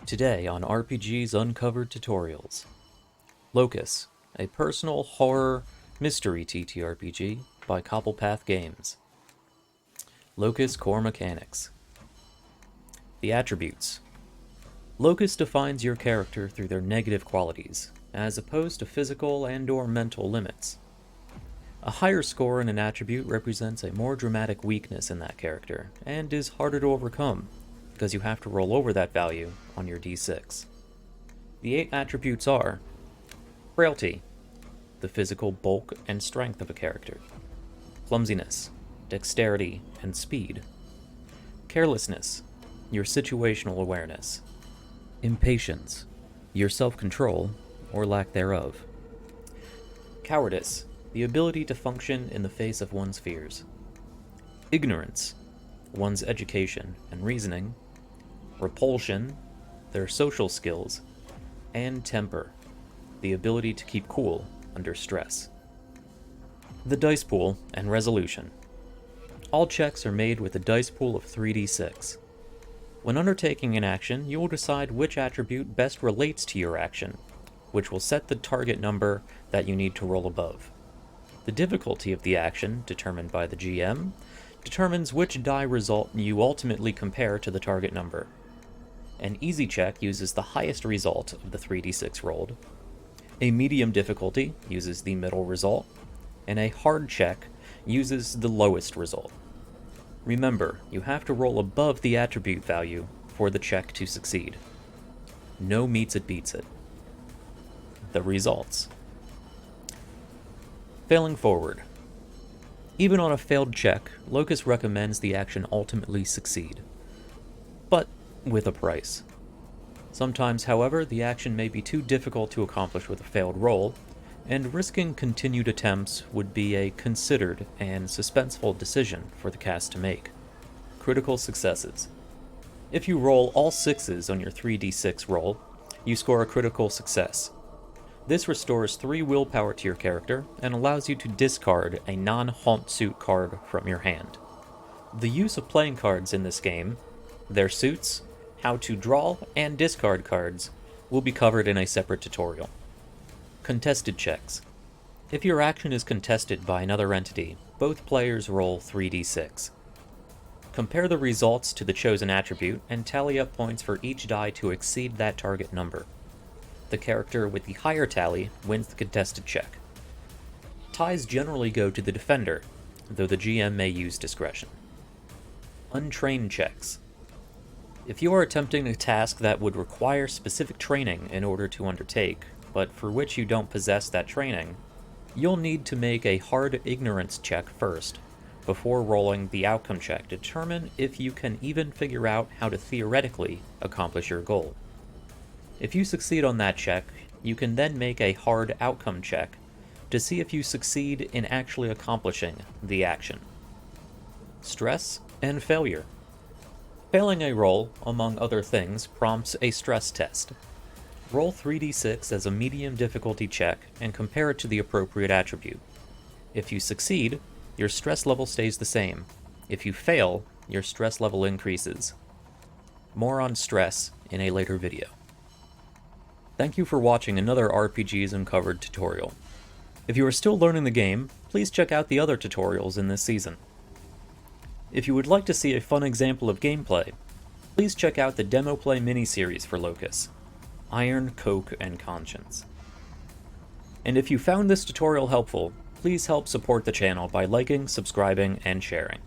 Today on RPG's Uncovered Tutorials, Locus, a personal horror mystery TTRPG by Cobblepath Games. Locus core mechanics. The attributes. Locus defines your character through their negative qualities, as opposed to physical and/or mental limits. A higher score in an attribute represents a more dramatic weakness in that character, and is harder to overcome, because you have to roll over that value on your d6. The 8 attributes are: frailty, the physical bulk and strength of a character; clumsiness, dexterity and speed; carelessness, your situational awareness; impatience, your self-control or lack thereof; cowardice, the ability to function in the face of one's fears; ignorance, one's education and reasoning; repulsion, their social skills; and temper, the ability to keep cool under stress. The dice pool and resolution. All checks are made with a dice pool of 3d6. When undertaking an action, you will decide which attribute best relates to your action, which will set the target number that you need to roll above. The difficulty of the action, determined by the GM, determines which die result you ultimately compare to the target number. An easy check uses the highest result of the 3d6 rolled. A medium difficulty uses the middle result, and a hard check uses the lowest result. Remember, you have to roll above the attribute value for the check to succeed. No meets it beats it. The results. Failing forward. Even on a failed check, Locus recommends the action ultimately succeed, but with a price. Sometimes, however, the action may be too difficult to accomplish with a failed roll, and risking continued attempts would be a considered and suspenseful decision for the cast to make. Critical successes. If you roll all 6s on your 3d6 roll, you score a critical success. This restores 3 willpower to your character and allows you to discard a non-haunt suit card from your hand. The use of playing cards in this game, their suits, how to draw and discard cards, will be covered in a separate tutorial. Contested checks. If your action is contested by another entity, both players roll 3d6. Compare the results to the chosen attribute and tally up points for each die to exceed that target number. The character with the higher tally wins the contested check. Ties generally go to the defender, though the GM may use discretion. Untrained checks. If you are attempting a task that would require specific training in order to undertake, but for which you don't possess that training, you'll need to make a hard ignorance check first, before rolling the outcome check to determine if you can even figure out how to theoretically accomplish your goal. If you succeed on that check, you can then make a hard outcome check to see if you succeed in actually accomplishing the action. Stress and failure. Failing a roll, among other things, prompts a stress test. Roll 3d6 as a medium difficulty check and compare it to the appropriate attribute. If you succeed, your stress level stays the same. If you fail, your stress level increases. More on stress in a later video. Thank you for watching another RPG's Uncovered tutorial. If you are still learning the game, please check out the other tutorials in this season. If you would like to see a fun example of gameplay, please check out the Demo Play mini-series for Locus, Iron, Coke, and Conscience. And if you found this tutorial helpful, please help support the channel by liking, subscribing, and sharing.